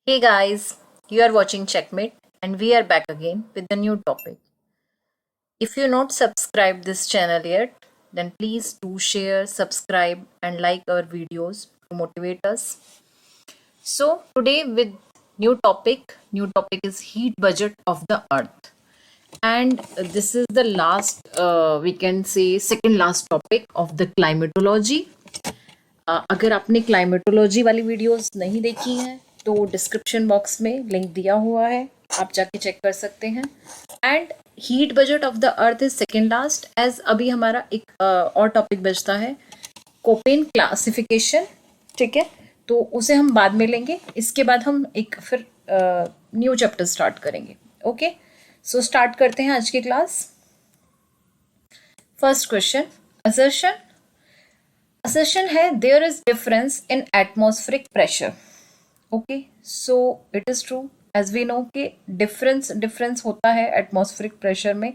Hey guys, you are watching Checkmate and we are back again with a new topic. If you not subscribed this channel yet, then please do share, subscribe and like our videos to motivate us. So today with new topic is heat budget of the earth. And this is the last we can say second last topic of the climatology. अगर आपने climatology वाली videos नहीं देखी हैं तो description box में link दिया हुआ है, आप जाके चेक कर सकते हैं. And heat budget of the earth is second last. As अभी हमारा एक और टॉपिक बचता है कोपेन क्लासिफिकेशन. ठीक है, तो उसे हम बाद में लेंगे. इसके बाद हम एक फिर न्यू चैप्टर स्टार्ट करेंगे. ओके, सो स्टार्ट करते हैं आज की क्लास. फर्स्ट क्वेश्चन, असर्शन है there is difference in atmospheric pressure. Okay, so it is true as we know कि डिफरेंस होता है एटमॉस्फेरिक प्रेशर में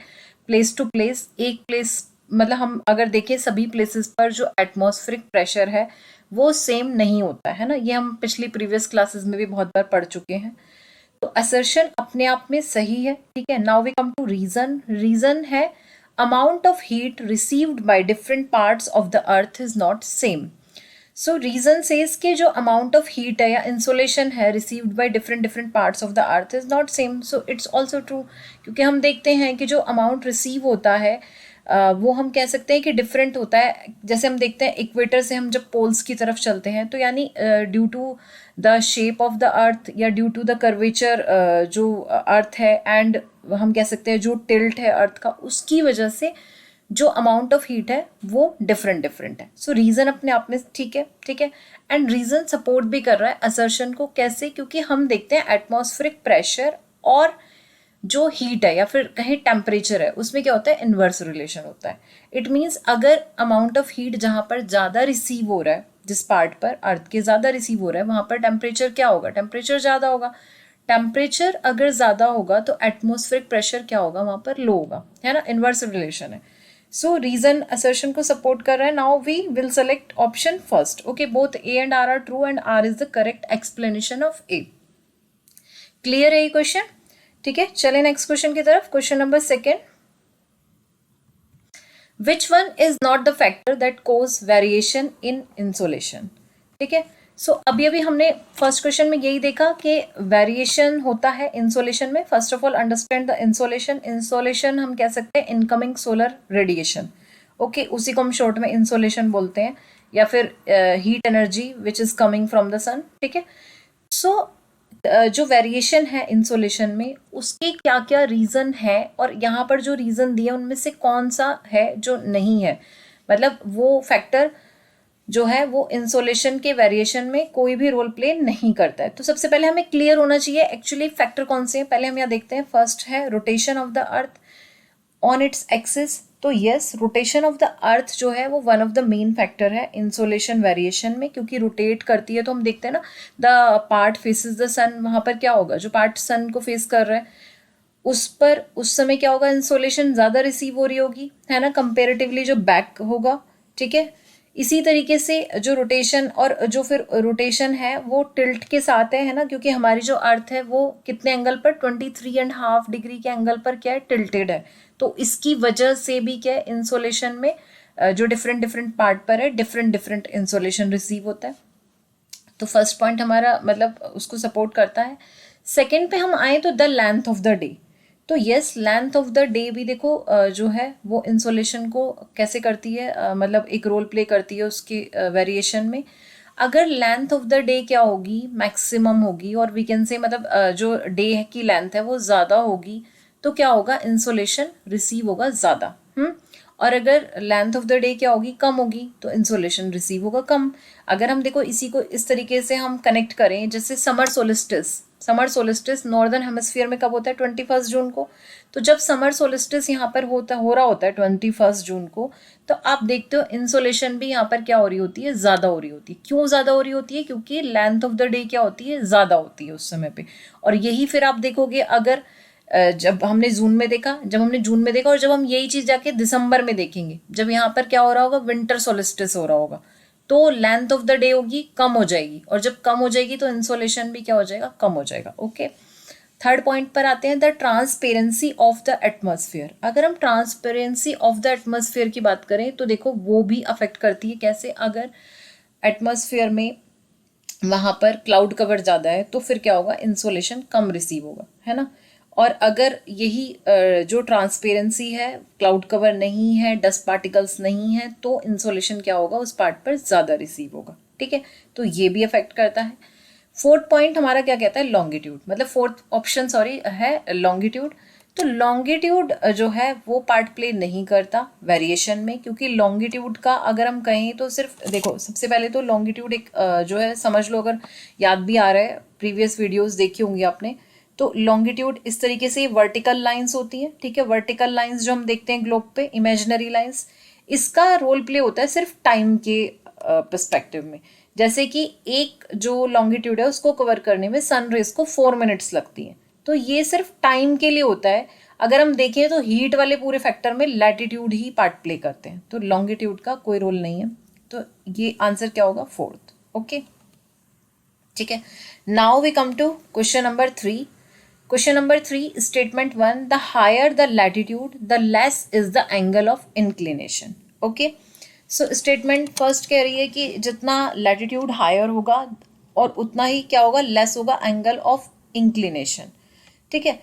प्लेस टू प्लेस. एक प्लेस मतलब हम अगर देखें सभी प्लेसेस पर जो एटमॉस्फेरिक प्रेशर है वो सेम नहीं होता है ना. ये हम पिछली प्रीवियस क्लासेस में भी बहुत बार पढ़ चुके हैं. तो असर्शन अपने आप में सही है. ठीक है, now we come to reason है amount of heat received by different parts of the earth is not same. So reason says कि जो amount of heat है या insolation है received by different parts of the earth is not same. So it's also true क्योंकि हम देखते हैं कि जो amount receive होता है वो हम कह सकते हैं कि डिफरेंट होता है. जैसे हम देखते हैं इक्वेटर से हम जब पोल्स की तरफ चलते हैं तो यानी due to the shape of the earth या ड्यू टू द कर्वेचर जो अर्थ है एंड हम कह सकते हैं जो टिल्ट है अर्थ का, उसकी वजह से जो अमाउंट ऑफ हीट है वो डिफरेंट है. सो रीज़न अपने आप में ठीक है. एंड रीज़न सपोर्ट भी कर रहा है असर्शन को. कैसे? क्योंकि हम देखते हैं एटमॉस्फेरिक प्रेशर और जो हीट है या फिर कहीं टेम्परेचर है उसमें क्या होता है, इन्वर्स रिलेशन होता है. इट मीन्स अगर अमाउंट ऑफ हीट जहाँ पर ज़्यादा रिसीव हो रहा है, जिस पार्ट पर अर्थ के ज़्यादा रिसीव हो रहा है वहाँ पर टेम्परेचर क्या होगा, टेम्परेचर ज़्यादा होगा. टेम्परेचर अगर ज़्यादा होगा तो एटमॉस्फेरिक प्रेशर क्या होगा, वहाँ पर लो होगा, है ना. इन्वर्स रिलेशन है. सो रीजन असर्शन को सपोर्ट कर रहा है. Now we will select option first. Okay, both A and R true and R is the correct explanation of A. Clear है ये क्वेश्चन? ठीक है, चले नेक्स्ट क्वेश्चन की तरफ. Question number second, which one is not the factor that cause variation in insolation. ठीक है, सो अभी हमने फर्स्ट क्वेश्चन में यही देखा कि वेरिएशन होता है इंसोलेशन में. First of all understand the insolation हम कह सकते हैं इनकमिंग सोलर रेडिएशन. ओके, उसी को हम शॉर्ट में इंसोलेशन बोलते हैं या फिर heat energy which is coming from the sun. ठीक है, सो जो वेरिएशन है इंसोलेशन में उसके क्या क्या रीज़न है और यहाँ पर जो रीज़न दिए उनमें से कौन सा है जो नहीं है, मतलब वो फैक्टर जो है वो इंसोलेशन के वेरिएशन में कोई भी रोल प्ले नहीं करता है. तो सबसे पहले हमें क्लियर होना चाहिए एक्चुअली फैक्टर कौन से हैं. पहले हम यहाँ देखते हैं. फर्स्ट है rotation of the earth on its axis. तो yes, rotation of the earth जो है वो one of the main factor है इंसोलेशन वेरिएशन में, क्योंकि रोटेट करती है. तो हम देखते हैं ना, द पार्ट फेसेस द सन, वहाँ पर क्या होगा, जो पार्ट सन को फेस कर रहा है उस पर उस समय क्या होगा, इंसोलेशन ज़्यादा रिसीव हो रही होगी, है ना, कंपेरेटिवली जो बैक होगा. ठीक है, इसी तरीके से जो रोटेशन और जो फिर रोटेशन है वो टिल्ट के साथ है ना, क्योंकि हमारी जो अर्थ है वो कितने एंगल पर, 23.5 डिग्री के एंगल पर क्या है, टिल्टेड है. तो इसकी वजह से भी क्या है, इंसोलेशन में जो डिफरेंट पार्ट पर है डिफरेंट इंसोलेशन रिसीव होता है. तो फर्स्ट पॉइंट हमारा मतलब उसको सपोर्ट करता है. सेकेंड पे हम आए तो the length of the day. तो yes, length of the day भी देखो जो है वो इंसोलेशन को कैसे करती है, मतलब एक रोल प्ले करती है उसकी वेरिएशन में. अगर लेंथ ऑफ द डे क्या होगी, मैक्सिमम होगी, और वी कैन से मतलब जो डे की लेंथ है वो ज़्यादा होगी तो क्या होगा, इंसोलेशन रिसीव होगा ज़्यादा. और अगर लेंथ ऑफ द डे क्या होगी, कम होगी, तो इंसोलेशन रिसीव होगा कम. अगर हम देखो इसी को इस तरीके से हम कनेक्ट करें, जैसे समर सोलिस्टिस नॉर्दर्न हेमिस्फीयर में कब होता है, 21 जून को. तो जब समर सोलिस्टिस यहाँ पर हो रहा होता है 21 जून को, तो आप देखते हो इंसोलेशन भी यहाँ पर क्या हो रही होती है, ज़्यादा हो रही होती है. क्यों ज़्यादा हो रही होती है, क्योंकि लेंथ ऑफ द डे क्या होती है, ज़्यादा होती है उस समय पे. और यही फिर आप देखोगे अगर जब हमने जून में देखा और जब हम यही चीज़ जाके दिसंबर में देखेंगे, जब यहाँ पर क्या हो रहा होगा, विंटर सोलिस्टिस हो रहा होगा, तो लेंथ ऑफ द डे होगी कम हो जाएगी, और जब कम हो जाएगी तो इंसोलेशन भी क्या हो जाएगा, कम हो जाएगा। ओके, थर्ड पॉइंट पर आते हैं, the transparency of the atmosphere. अगर हम ट्रांसपेरेंसी ऑफ द एटमॉस्फेयर की बात करें तो देखो वो भी अफेक्ट करती है। कैसे? अगर एटमॉस्फेयर में वहाँ पर क्लाउड कवर ज़्यादा है तो फिर क्या होगा, इंसोलेशन कम रिसीव होगा, है ना। और अगर यही जो ट्रांसपेरेंसी है, क्लाउड कवर नहीं है, डस्ट पार्टिकल्स नहीं है, तो इंसोलेशन क्या होगा, उस पार्ट पर ज़्यादा रिसीव होगा। ठीक है, तो ये भी अफेक्ट करता है। फोर्थ पॉइंट हमारा क्या कहता है, लॉन्गिट्यूड, मतलब फोर्थ ऑप्शन सॉरी है लॉन्गिट्यूड। तो लॉन्गिट्यूड जो है वो पार्ट प्ले नहीं करता वेरिएशन में, क्योंकि लॉन्गिट्यूड का अगर हम कहें तो सिर्फ देखो, सबसे पहले तो लॉन्गिट्यूड एक जो है समझ लो, अगर याद भी आ रहा है, प्रीवियस वीडियोस देखी होंगी आपने, तो लॉन्गिट्यूड इस तरीके से वर्टिकल लाइंस होती हैं। ठीक है, वर्टिकल लाइंस जो हम देखते हैं ग्लोब पे, इमेजिनरी लाइंस, इसका रोल प्ले होता है सिर्फ टाइम के पर्सपेक्टिव में। जैसे कि एक जो लॉन्गिट्यूड है उसको कवर करने में सन रेज को 4 मिनट्स लगती हैं, तो ये सिर्फ टाइम के लिए होता है। अगर हम देखें तो हीट वाले पूरे फैक्टर में लैटिट्यूड ही पार्ट प्ले करते हैं, तो लॉन्गिट्यूड का कोई रोल नहीं है। तो ये आंसर क्या होगा, फोर्थ। ओके, ठीक है। Now we come to question number 3। Question number 3, statement 1, the higher the latitude the less is the angle of inclination. Okay, so statement first कह रही है कि जितना लैटिट्यूड हायर होगा और उतना ही क्या होगा, लेस होगा एंगल ऑफ इंक्लिनेशन। ठीक है,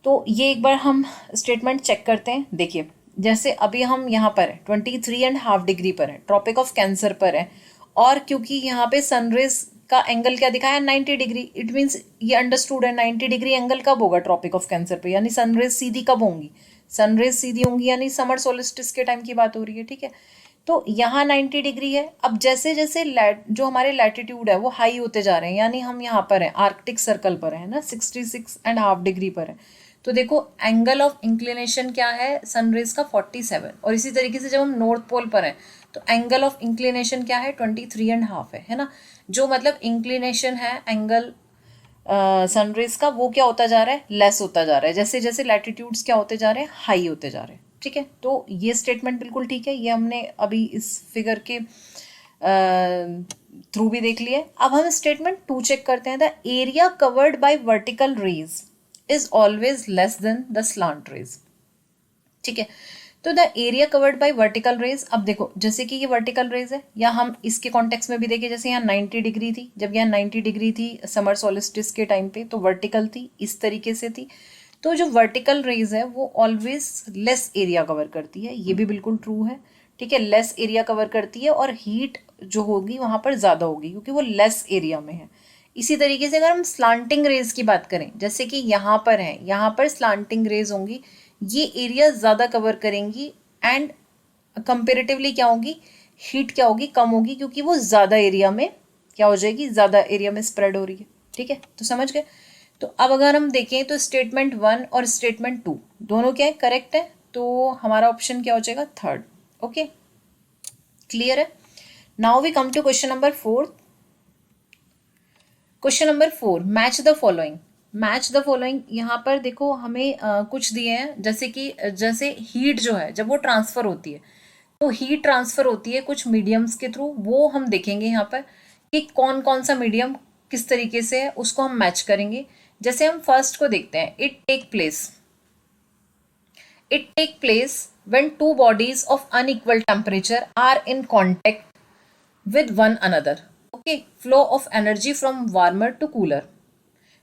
तो ये एक बार हम स्टेटमेंट चेक करते हैं। देखिए, जैसे अभी हम यहाँ पर है 23.5 डिग्री पर है, ट्रॉपिक ऑफ कैंसर पर है, और क्योंकि यहाँ पे सनरेज का एंगल क्या दिखाया, 90 डिग्री, इट मीन्स ये अंडरस्टूड है 90 डिग्री एंगल कब होगा ट्रॉपिक ऑफ कैंसर पे, यानी सनरेज सीधी कब होंगी, सनरेज सीधी होंगी यानी समर सोलिस्टिस के टाइम की बात हो रही है। ठीक है, तो यहाँ 90 डिग्री है। अब जैसे जैसे जो हमारे लैटिट्यूड है वो हाई होते जा रहे हैं, यानी हम यहाँ पर हैं आर्कटिक सर्कल पर है ना, 66.5 डिग्री पर है, तो देखो एंगल ऑफ इंक्लिनेशन क्या है सनरेज का, 47। और इसी तरीके से जब हम नॉर्थ पोल पर हैं तो एंगल ऑफ इंक्लिनेशन क्या है, 23.5 है ना। जो मतलब इंक्लिनेशन है एंगल सनरेज का, वो क्या होता जा रहा है, लेस होता जा रहा है, जैसे जैसे लैटिट्यूड्स क्या होते जा रहे हैं, हाई होते जा रहे हैं। ठीक है, तो ये स्टेटमेंट बिल्कुल ठीक है, ये हमने अभी इस फिगर के थ्रू भी देख लिया। अब हम स्टेटमेंट 2 चेक करते हैं, the area covered by vertical rays is always less than the slant rays. ठीक है, तो the area covered by vertical rays, अब देखो जैसे कि ये वर्टिकल रेज है, या हम इसके कॉन्टेक्स्ट में भी देखें, जैसे यहाँ 90 डिग्री थी, जब यहाँ 90 डिग्री थी समर सोलिस्टिस के टाइम पे, तो वर्टिकल थी, इस तरीके से थी। तो जो वर्टिकल रेज है वो ऑलवेज लेस एरिया कवर करती है, ये भी बिल्कुल ट्रू है। ठीक है, लेस एरिया कवर करती है और हीट जो होगी वहाँ पर ज़्यादा होगी क्योंकि वो लेस एरिया में है। इसी तरीके से अगर हम स्लांटिंग रेज की बात करें, जैसे कि यहाँ पर है, यहाँ पर स्लांटिंग रेज होंगी, ये एरिया ज़्यादा कवर करेंगी एंड कंपेरेटिवली क्या होगी, हीट क्या होगी, कम होगी, क्योंकि वो ज़्यादा एरिया में क्या हो जाएगी, ज़्यादा एरिया में स्प्रेड हो रही है। ठीक है, तो समझ गए। तो अब अगर हम देखें तो स्टेटमेंट 1 और स्टेटमेंट 2 दोनों क्या है, करेक्ट है, तो हमारा ऑप्शन क्या हो जाएगा, थर्ड। ओके, क्लियर है। Now we come to question number 4। Question number 4, match the following. Match the following, यहाँ पर देखो हमें कुछ दिए हैं, जैसे कि जैसे हीट जो है जब वो ट्रांसफर होती है, तो हीट ट्रांसफर होती है कुछ मीडियम्स के थ्रू, वो हम देखेंगे यहाँ पर कि कौन कौन सा मीडियम किस तरीके से है, उसको हम मैच करेंगे। जैसे हम फर्स्ट को देखते हैं, it take place when two bodies of unequal temperature are in contact with one another. Okay, flow of energy from warmer to cooler.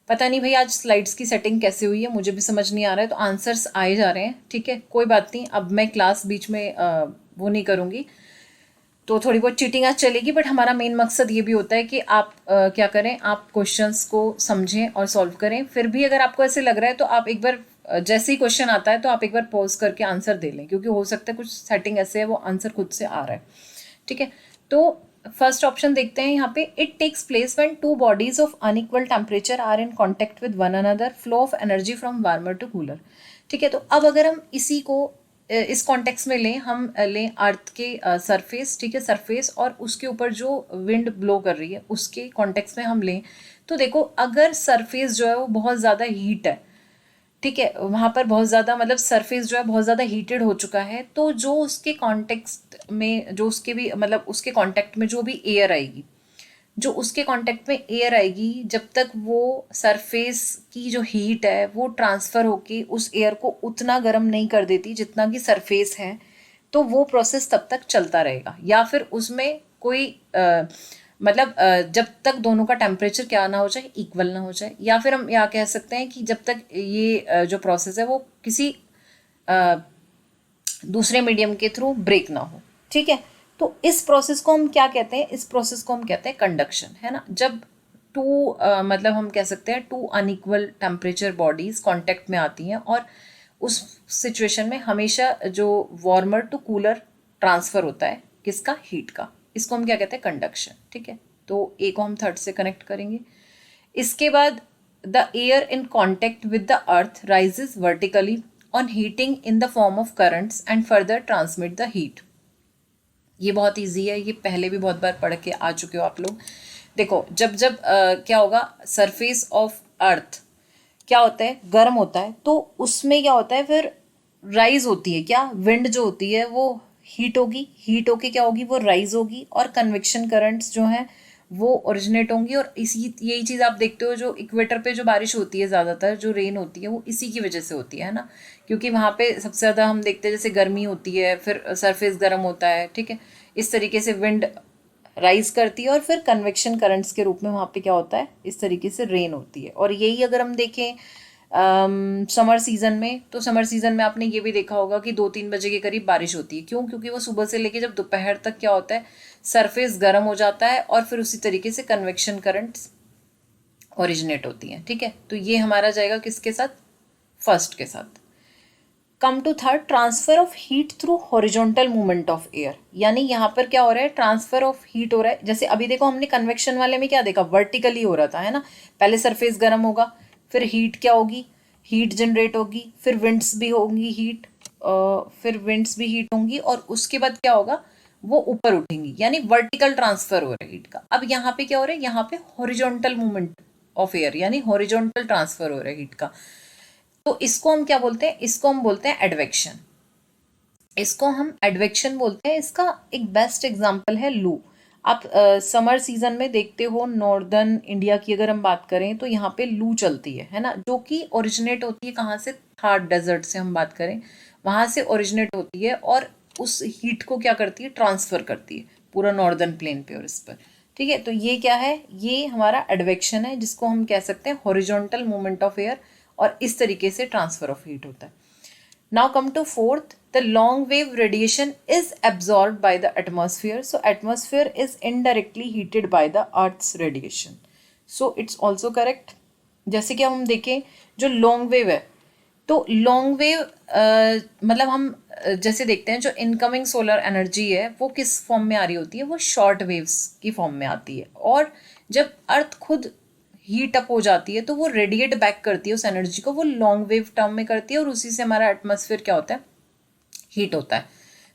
पता नहीं भाई आज स्लाइड्स की सेटिंग कैसे हुई है, मुझे भी समझ नहीं आ रहा है, तो आंसर्स आए जा रहे हैं। ठीक है, कोई बात नहीं, अब मैं क्लास बीच में वो नहीं करूँगी, तो थोड़ी बहुत चीटिंग आज चलेगी, बट हमारा मेन मकसद ये भी होता है कि आप क्या करें, आप क्वेश्चंस को समझें और सॉल्व करें। फिर भी अगर आपको ऐसे लग रहा है तो आप एक बार जैसे ही क्वेश्चन आता है तो आप एक बार पॉज करके आंसर दे लें, क्योंकि हो सकता है कुछ सेटिंग ऐसे है वो आंसर खुद से आ रहा है। ठीक है, तो फर्स्ट ऑप्शन देखते हैं यहाँ पे, it takes place when two bodies of unequal temperature are in contact with one another, flow of energy from warmer to cooler. ठीक है, तो अब अगर हम इसी को इस कॉन्टेक्स्ट में लें, हम लें अर्थ के सरफेस, ठीक है, सरफेस, और उसके ऊपर जो विंड ब्लो कर रही है उसके कॉन्टेक्स्ट में हम लें, तो देखो अगर सरफेस जो है वो बहुत ज़्यादा हीट है, ठीक है, वहाँ पर बहुत ज़्यादा मतलब सरफेस जो है बहुत ज़्यादा हीटेड हो चुका है, तो जो उसके कॉन्टेक्स्ट में जो उसके भी मतलब उसके कांटेक्ट में जो भी एयर आएगी, जो उसके कांटेक्ट में एयर आएगी, जब तक वो सरफेस की जो हीट है वो ट्रांसफ़र होके उस एयर को उतना गर्म नहीं कर देती जितना कि सरफेस है, तो वो प्रोसेस तब तक चलता रहेगा। या फिर उसमें कोई मतलब जब तक दोनों का टेम्परेचर क्या ना हो जाए, इक्वल ना हो जाए, या फिर हम या कह सकते हैं कि जब तक ये जो प्रोसेस है वो किसी अ, दूसरे मीडियम के थ्रू ब्रेक ना हो। ठीक है, तो इस प्रोसेस को हम क्या कहते हैं, इस प्रोसेस को हम कहते हैं कंडक्शन, है ना। जब टू मतलब हम कह सकते हैं two unequal temperature bodies contact में आती हैं, और उस सिचुएशन में हमेशा जो वार्मर टू कूलर ट्रांसफर होता है किसका, हीट का, इसको हम क्या कहते हैं, कंडक्शन। ठीक है, तो ए को हम थर्ड से कनेक्ट करेंगे। इसके बाद the air in contact with the earth rises vertically on heating in the form of currents and further transmit the heat. ये बहुत ईजी है, ये पहले भी बहुत बार पढ़ के आ चुके हो आप लोग। देखो जब जब क्या होगा, सरफेस ऑफ अर्थ क्या होता है, गर्म होता है, तो उसमें क्या होता है फिर राइज होती है, क्या विंड जो होती है वो हीट होगी, हीट होके क्या होगी, वो राइज होगी, और कन्वेक्शन करंट्स जो हैं वो ओरिजिनेट होंगी। और इसी यही चीज़ आप देखते हो जो इक्वेटर पे जो बारिश होती है, ज़्यादातर जो रेन होती है वो इसी की वजह से होती है ना, क्योंकि वहाँ पे सबसे ज़्यादा हम देखते हैं जैसे गर्मी होती है, फिर सरफेस गर्म होता है। ठीक है, इस तरीके से विंड राइज करती है, और फिर कन्वेक्शन करंट्स के रूप में वहाँ पे क्या होता है, इस तरीके से रेन होती है। और यही अगर हम देखें समर सीज़न में, तो समर सीज़न में आपने ये भी देखा होगा कि 2-3 बजे के करीब बारिश होती है। क्यों? क्योंकि वो सुबह से लेके जब दोपहर तक क्या होता है, सरफेस गर्म हो जाता है, और फिर उसी तरीके से कन्वेक्शन करंट्स ओरिजिनेट होती हैं। ठीक है, तो ये हमारा जाएगा किसके साथ, फर्स्ट के साथ। Come to third, transfer of heat through horizontal movement of air. यानी यहाँ पर क्या हो रहा है, ट्रांसफर ऑफ हीट हो रहा है। जैसे अभी देखो हमने कन्वेक्शन वाले में क्या देखा, वर्टिकली हो रहा था, है ना। पहले सरफेस गर्म होगा, फिर हीट क्या होगी, हीट जनरेट होगी, फिर विंड्स भी होंगी हीट, फिर विंड्स भी हीट होंगी, और उसके बाद क्या होगा, वो ऊपर उठेंगी, यानी वर्टिकल ट्रांसफर हो रहा है हीट का। अब यहाँ पे क्या हो रहा है, यहाँ पे हॉरिजॉन्टल मूवमेंट ऑफ एयर, यानी हॉरिजॉन्टल ट्रांसफर हो रहा है हीट का। तो इसको हम क्या बोलते हैं, इसको हम बोलते हैं एडवेक्शन। इसको हम एडवेक्शन बोलते हैं। इसका एक बेस्ट एग्जांपल है लू। आप समर सीजन में देखते हो, नॉर्दर्न इंडिया की अगर हम बात करें तो यहाँ पे लू चलती है ना, जो कि ओरिजिनेट होती है कहाँ से, थार डेजर्ट से हम बात करें, वहाँ से ओरिजिनेट होती है, और उस हीट को क्या करती है, ट्रांसफर करती है पूरा नॉर्दर्न प्लेन पे और इस पर। ठीक है, तो ये क्या है, ये हमारा एडवेक्शन है, जिसको हम कह सकते हैं हॉरिजॉन्टल मूवमेंट ऑफ एयर, और इस तरीके से ट्रांसफर ऑफ हीट होता है। Now come to fourth, the long wave radiation is absorbed by the atmosphere. So atmosphere is indirectly heated by the Earth's radiation. So it's also correct. जैसे कि हम देखें जो लॉन्ग वेव है, तो long wave मतलब हम जैसे देखते हैं जो इनकमिंग सोलर एनर्जी है वो किस फॉर्म में आ रही होती है, वो शॉर्ट वेव्स की फॉर्म में आती है। और जब अर्थ खुद हीट अप हो जाती है तो वो रेडिएट बैक करती है उस एनर्जी को, वो लॉन्ग वेव टर्म में करती है, और उसी से हमारा एटमॉस्फेयर क्या होता है, हीट होता है।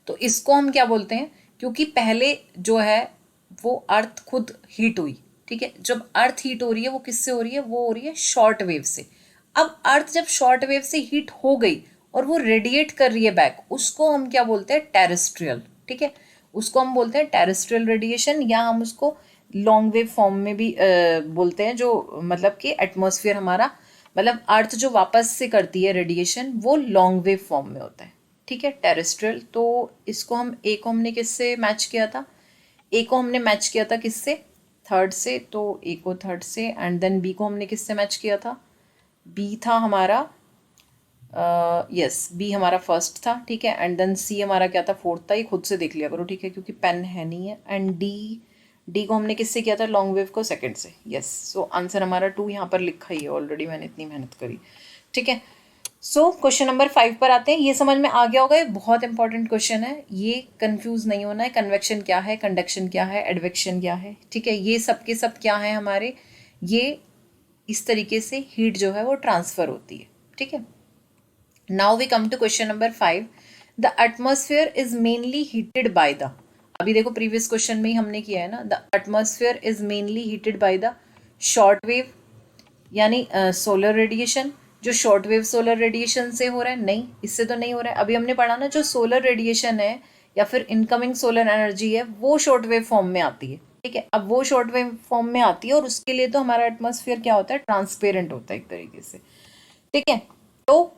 तो इसको हम क्या बोलते हैं, क्योंकि पहले जो है वो अर्थ खुद हीट हुई। ठीक है, जब अर्थ हीट हो रही है वो किससे हो रही है, वो हो रही है शॉर्ट वेव से। अब अर्थ जब शॉर्ट वेव से हीट हो गई और वो रेडिएट कर रही है बैक, उसको हम क्या बोलते हैं, टेरेस्ट्रियल। ठीक है, उसको हम बोलते हैं टेरेस्ट्रियल रेडिएशन, या हम उसको लॉन्ग वेव फॉर्म में भी बोलते हैं, जो मतलब कि एटमॉस्फेयर हमारा मतलब अर्थ जो वापस से करती है रेडिएशन, वो लॉन्ग वेव फॉर्म में होता है। ठीक है, टेरेस्ट्रियल। तो इसको हम ए को हमने किससे मैच किया था, ए को हमने मैच किया था किससे, थर्ड से, तो ए को थर्ड से, एंड देन बी को हमने किससे मैच किया था, बी था हमारा यस बी हमारा फर्स्ट था। ठीक है, एंड देन सी हमारा क्या था, फोर्थ था। ये खुद से देख लिया करो, ठीक है, क्योंकि पेन है नहीं है। एंड डी को हमने किससे किया था, लॉन्ग वेव को सेकंड से। यस, सो आंसर हमारा 2 यहाँ पर लिखा ही है ऑलरेडी, मैंने इतनी मेहनत करी। ठीक है, सो क्वेश्चन नंबर 5 पर आते हैं। ये समझ में आ गया होगा, ये बहुत इंपॉर्टेंट क्वेश्चन है, ये कंफ्यूज नहीं होना है। कन्वेक्शन क्या है, कंडक्शन क्या है, एडवेक्शन क्या है। ठीक है, ये सब के सब क्या है हमारे, ये इस तरीके से हीट जो है वो ट्रांसफर होती है। ठीक है, now we come to question number 5। The atmosphere is mainly heated by the, अभी देखो प्रीवियस क्वेश्चन में ही हमने किया है ना, the atmosphere is mainly heated by the short wave, यानी सोलर रेडिएशन, जो शॉर्ट वेव सोलर रेडिएशन से हो रहा है, नहीं, इससे तो नहीं हो रहा है। अभी हमने पढ़ा ना, जो सोलर रेडिएशन है या फिर इनकमिंग सोलर एनर्जी है वो शॉर्ट वेव फॉर्म में आती है, ठीक है। अब वो शॉर्ट वेव फॉर्म में आती है और उसके लिए तो हमारा एटमॉस्फेयर क्या होता है, ट्रांसपेरेंट होता है एक तरीके से, ठीक है। तो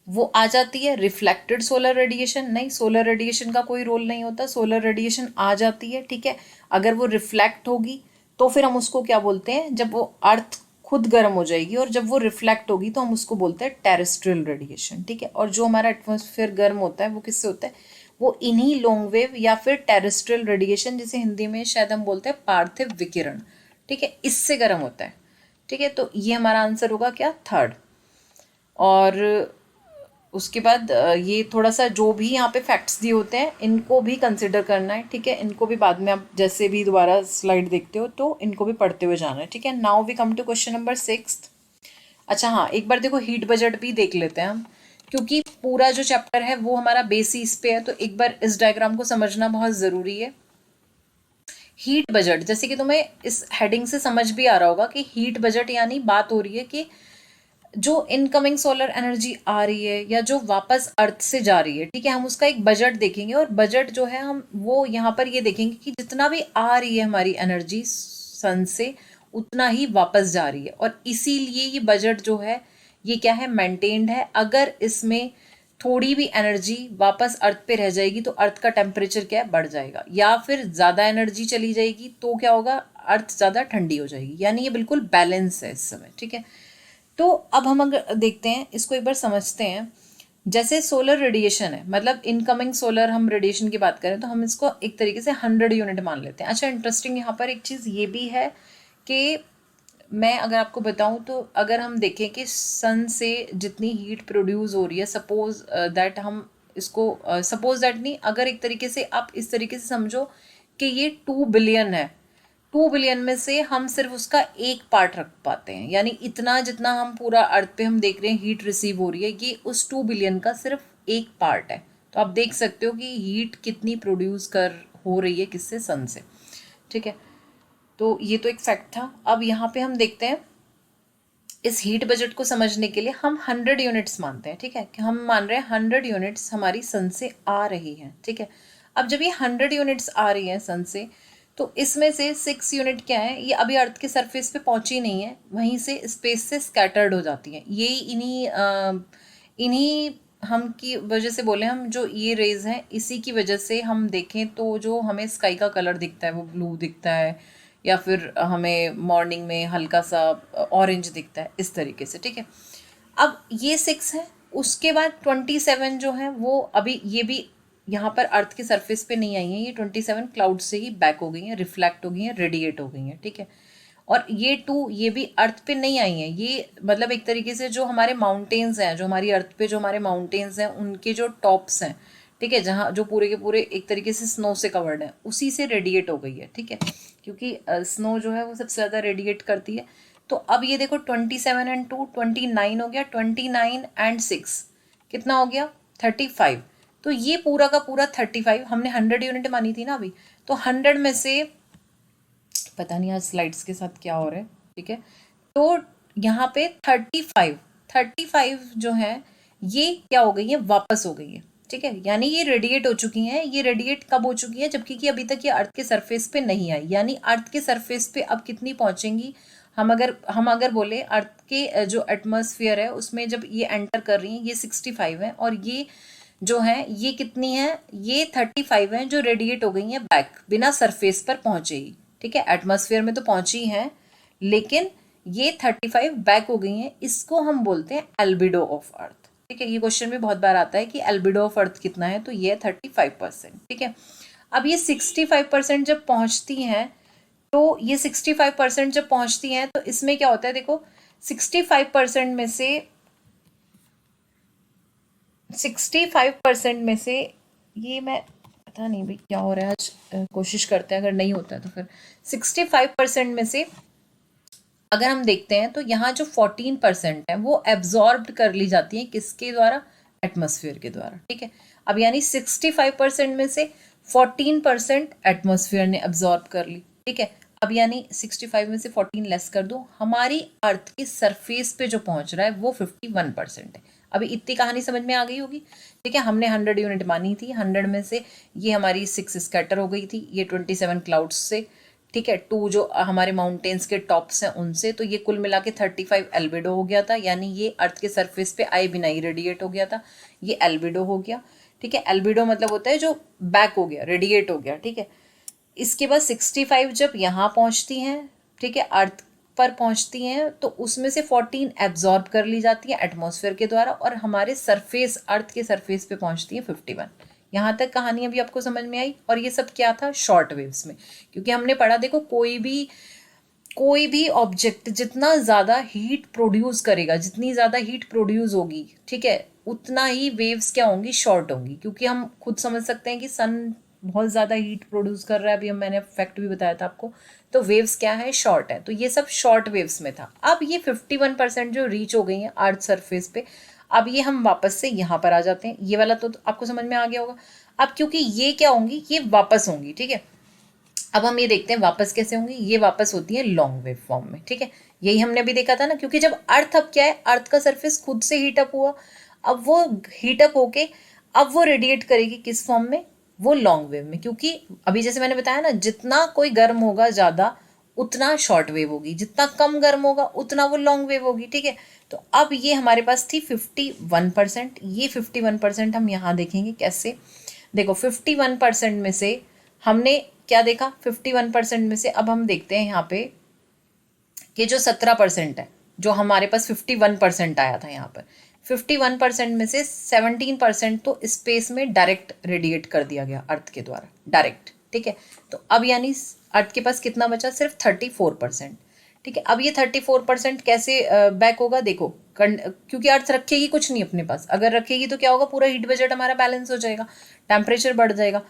वो आ जाती है रिफ्लेक्टेड सोलर रेडिएशन, नहीं, सोलर रेडिएशन का कोई रोल नहीं होता, सोलर रेडिएशन आ जाती है, ठीक है। अगर वो रिफ्लेक्ट होगी तो फिर हम उसको क्या बोलते हैं, जब वो अर्थ खुद गर्म हो जाएगी और जब वो रिफ्लेक्ट होगी तो हम उसको बोलते हैं टेरेस्ट्रियल रेडिएशन, ठीक है। और जो हमारा एटमॉस्फेयर गर्म होता है वो किससे होता है, वो इन्हीं लॉन्ग वेव या फिर टेरेस्ट्रियल रेडिएशन, जिसे हिंदी में शायद हम बोलते हैं पार्थिव विकिरण, ठीक है, इससे गर्म होता है, ठीक है। तो ये हमारा आंसर होगा क्या, थर्ड। और उसके बाद ये थोड़ा सा जो भी यहाँ पे फैक्ट्स दिए होते हैं इनको भी कंसिडर करना है, ठीक है। इनको भी बाद में आप जैसे भी दोबारा स्लाइड देखते हो तो इनको भी पढ़ते हुए जाना है, ठीक है। Now we come to question number 6। अच्छा हाँ, एक बार देखो हीट बजट भी देख लेते हैं हम, क्योंकि पूरा जो चैप्टर है वो हमारा बेसिस पे है, तो एक बार इस डायग्राम को समझना बहुत ज़रूरी है। हीट बजट, जैसे कि तुम्हें इस हेडिंग से समझ भी आ रहा होगा कि हीट बजट यानी बात हो रही है कि जो इनकमिंग सोलर एनर्जी आ रही है या जो वापस अर्थ से जा रही है, ठीक है, हम उसका एक बजट देखेंगे। और बजट जो है हम वो यहाँ पर ये देखेंगे कि जितना भी आ रही है हमारी एनर्जी सन से उतना ही वापस जा रही है, और इसीलिए ये बजट जो है ये क्या है, मेंटेन्ड है। अगर इसमें थोड़ी भी एनर्जी वापस अर्थ पे रह जाएगी तो अर्थ का टेम्परेचर क्या है, बढ़ जाएगा, या फिर ज़्यादा एनर्जी चली जाएगी तो क्या होगा, अर्थ ज़्यादा ठंडी हो जाएगी। यानी ये बिल्कुल बैलेंस है इस समय, ठीक है। तो अब हम अगर देखते हैं इसको एक बार समझते हैं। जैसे सोलर रेडिएशन है, मतलब इनकमिंग सोलर हम रेडिएशन की बात करें तो हम इसको एक तरीके से 100 यूनिट मान लेते हैं। अच्छा, इंटरेस्टिंग यहाँ पर एक चीज़ ये भी है कि मैं अगर आपको बताऊं तो अगर हम देखें कि सन से जितनी हीट प्रोड्यूस हो रही है, सपोज दैट हम इसको सपोज दैट नहीं, अगर एक तरीके से आप इस तरीके से समझो कि ये 2 बिलियन है, 2 बिलियन में से हम सिर्फ उसका एक पार्ट रख पाते हैं, यानी इतना जितना हम पूरा अर्थ पे हम देख रहे हैं हीट रिसीव हो रही है, ये उस 2 बिलियन का सिर्फ एक पार्ट है। तो आप देख सकते हो कि हीट कितनी प्रोड्यूस कर हो रही है, किससे, सन से, ठीक है। तो ये तो एक फैक्ट था। अब यहाँ पे हम देखते हैं इस हीट बजट को समझने के लिए हम 100 यूनिट्स मानते हैं, ठीक है, कि हम मान रहे हैं 100 यूनिट्स हमारी सन से आ रही हैं, ठीक है। अब जब ये 100 यूनिट्स आ रही हैं सन से, तो इसमें से 6 यूनिट क्या है, ये अभी अर्थ के सरफेस पे पहुंची नहीं है, वहीं से स्पेस से स्कैटर्ड हो जाती हैं। ये इन्हीं हम की वजह से बोले, हम जो ये रेज हैं इसी की वजह से हम देखें तो जो हमें स्काई का कलर दिखता है वो ब्लू दिखता है, या फिर हमें मॉर्निंग में हल्का सा ऑरेंज दिखता है, इस तरीके से, ठीक है। अब ये 6 है, उसके बाद 27 जो है वो अभी ये भी यहाँ पर अर्थ के सरफेस पे नहीं आई हैं, ये 27 क्लाउड से ही बैक हो गई हैं, रिफ्लेक्ट हो गई हैं, रेडिएट हो गई हैं, ठीक है। और ये 2 ये भी अर्थ पे नहीं आई हैं, ये मतलब एक तरीके से जो हमारे माउंटेन्स हैं, जो हमारी अर्थ पे जो हमारे माउंटेन्स हैं उनके जो टॉप्स हैं, ठीक है, जहाँ जो पूरे के पूरे एक तरीके से स्नो से कवर्ड है, उसी से रेडिएट हो गई है, ठीक है, क्योंकि स्नो जो है वो सबसे ज़्यादा रेडिएट करती है। तो अब ये देखो 27 एंड 2 29 हो गया, 29 एंड 6 कितना हो गया, 35। तो ये पूरा का पूरा 35, हमने 100 यूनिट मानी थी ना अभी, तो 100 में से पता नहीं आज स्लाइड्स के साथ क्या हो रहा है, ठीक है। तो यहाँ पे 35 जो है ये क्या हो गई है, वापस हो गई है, ठीक है। यानी ये रेडिएट हो चुकी हैं। ये रेडिएट कब हो चुकी है, जबकि कि अभी तक ये अर्थ के सरफेस पे नहीं आई, यानी अर्थ के सरफेस पे अब कितनी पहुंचेंगी, हम अगर बोले अर्थ के जो एटमॉस्फेयर है उसमें जब ये एंटर कर रही हैं, ये 65 है, और ये जो है ये कितनी है, ये 35 है जो रेडिएट हो गई हैं बैक, बिना सरफेस पर पहुंचे ही, ठीक है। एटमॉस्फेयर में तो पहुंची हैं, लेकिन ये 35 बैक हो गई हैं। इसको हम बोलते हैं एल्बिडो ऑफ अर्थ, ठीक है। ये क्वेश्चन भी बहुत बार आता है कि एल्बिडो ऑफ अर्थ कितना है, तो ये 35%, ठीक है। अब ये 65% जब पहुंचती हैं, तो ये 65% जब पहुंचती हैं तो इसमें क्या होता है, देखो 65% में से 65% में से ये मैं पता नहीं भाई क्या हो रहा है आज, कोशिश करते हैं, अगर नहीं होता है तो फिर 65% में से अगर हम देखते हैं तो यहाँ जो 14% है वो एब्जॉर्ब्ड कर ली जाती है, किसके द्वारा, एटमॉस्फेयर के द्वारा, ठीक है। अब यानी 65% में से 14% एटमॉस्फेयर ने एब्जॉर्ब कर ली, ठीक है। अब यानी 65 में से 14 लेस कर दो, हमारी अर्थ की सरफेस पे जो पहुंच रहा है वो 51% है। अभी इतनी कहानी समझ में आ गई होगी, ठीक है। हमने 100 यूनिट मानी थी, 100 में से ये हमारी 6 स्कैटर हो गई थी, ये 27 क्लाउड्स से, ठीक है, 2 जो हमारे माउंटेन्स के टॉप्स हैं उनसे, तो ये कुल मिला के 35 एल्बिडो हो गया था, यानी ये अर्थ के सरफेस पे आए बिना ही रेडिएट हो गया था, ये एल्बिडो हो गया, ठीक है। एल्बिडो मतलब होता है जो बैक हो गया, रेडिएट हो गया, ठीक है। इसके बाद 65 जब यहाँ पहुँचती हैं, ठीक है, अर्थ पर पहुँचती हैं, तो उसमें से 14 एब्जॉर्ब कर ली जाती है एटमॉस्फेयर के द्वारा, और हमारे सरफेस, अर्थ के सरफेस पे पहुँचती है 51। यहाँ तक कहानी अभी आपको समझ में आई। और ये सब क्या था, शॉर्ट वेव्स में, क्योंकि हमने पढ़ा, देखो कोई भी ऑब्जेक्ट जितना ज़्यादा हीट प्रोड्यूस करेगा, जितनी ज़्यादा हीट प्रोड्यूस होगी, ठीक है, उतना ही वेव्स क्या होंगी, शॉर्ट होंगी। क्योंकि हम खुद समझ सकते हैं कि सन बहुत ज़्यादा हीट प्रोड्यूस कर रहा है, अभी मैंने फैक्ट भी बताया था आपको, तो वेव्स क्या है, शॉर्ट है। तो ये सब शॉर्ट वेव्स में था। अब ये 51% जो रीच हो गई हैं अर्थ सरफेस पे, अब ये हम वापस से यहाँ पर आ जाते हैं। ये वाला तो आपको समझ में आ गया होगा। अब क्योंकि ये क्या होंगी, ये वापस होंगी, ठीक है। अब हम ये देखते हैं वापस कैसे होंगी। ये वापस होती है लॉन्ग वेव फॉर्म में, ठीक है। यही हमने भी देखा था ना, क्योंकि जब अर्थ, अब क्या है, अर्थ का सरफेस खुद से हीटअप हुआ, अब वो हीटअप होके अब वो रेडिएट करेगी किस फॉर्म में, वो लॉन्ग वेव में। क्योंकि अभी जैसे मैंने बताया ना, जितना कोई गर्म होगा ज़्यादा उतना शॉर्ट वेव होगी, जितना कम गर्म होगा उतना वो लॉन्ग वेव होगी, ठीक है। तो अब ये हमारे पास थी 51%, ये 51% हम यहाँ देखेंगे कैसे। देखो 51% में से हमने क्या देखा, 51% में से अब हम देखते हैं यहाँ पे कि जो 17% है, जो हमारे पास 51% आया था, यहाँ पर 51% में से 17% तो स्पेस में डायरेक्ट रेडिएट कर दिया गया अर्थ के द्वारा, डायरेक्ट, ठीक है। तो अब यानी अर्थ के पास कितना बचा, सिर्फ 34%, ठीक है। अब ये 34% कैसे बैक होगा, देखो क्योंकि अर्थ रखेगी कुछ नहीं अपने पास, अगर रखेगी तो क्या होगा, पूरा हीट बजट हमारा बैलेंस हो जाएगा, टेम्परेचर बढ़ जाएगा,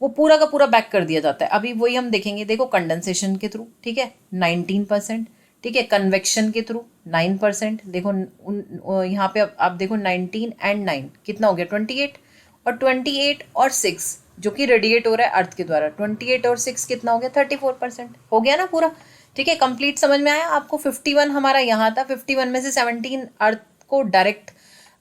वो पूरा का पूरा बैक कर दिया जाता है। अभी वही हम देखेंगे, देखो कंडेंसेशन के थ्रू, ठीक है, 19%, ठीक है, कन्वेक्शन के थ्रू 9%, देखो यहाँ पे आप देखो 19 एंड 9 कितना हो गया, 28, और 28 और 6 जो कि रेडिएट हो रहा है अर्थ के द्वारा, 28 और 6 कितना हो गया, 34% हो गया ना पूरा, ठीक है। कंप्लीट समझ में आया आपको। 51 हमारा यहाँ था, 51 में से 17 अर्थ को डायरेक्ट,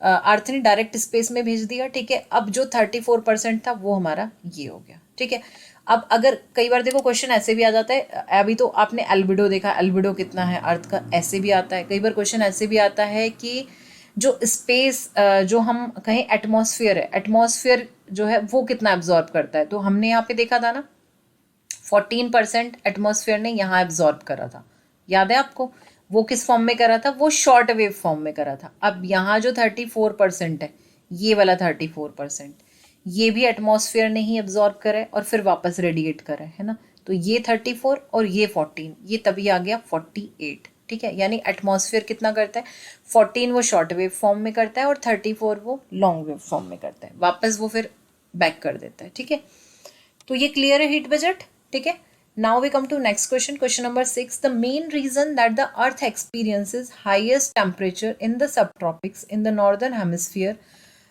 अर्थ ने डायरेक्ट स्पेस में भेज दिया, ठीक है। अब जो 34% था वो हमारा ये हो गया, ठीक है। अब अगर कई बार देखो क्वेश्चन ऐसे भी आ जाता है, अभी तो आपने एल्बिडो देखा, एल्बिडो कितना है अर्थ का, ऐसे भी आता है। कई बार क्वेश्चन ऐसे भी आता है कि जो स्पेस, जो हम कहें एटमॉस्फेयर है, एटमॉस्फेयर जो है वो कितना एब्जॉर्ब करता है। तो हमने यहाँ पे देखा था ना, 14% एटमॉस्फेयर ने यहाँ एब्जॉर्ब करा था, याद है आपको। वो किस फॉर्म में करा था, वो शॉर्ट वेव फॉर्म में करा था। अब यहाँ जो 34% है, ये वाला 34%, ये भी एटमॉस्फेयर ने ही एब्जॉर्ब करा है और फिर वापस रेडिएट करा है ना। तो ये 34 और ये 14, ये तभी आ गया 48, ठीक है। यानी एटमॉस्फेयर कितना करता है, 14 वो शॉर्ट वेव फॉर्म में करता है और 34 वो लॉन्ग वेव फॉर्म में करता है, वापस वो फिर बैक कर देता है, ठीक है। तो ये क्लियर है हीट बजट, ठीक है। Now we come to next question, question number 6। The main reason that the earth experiences highest temperature in the subtropics in the northern hemisphere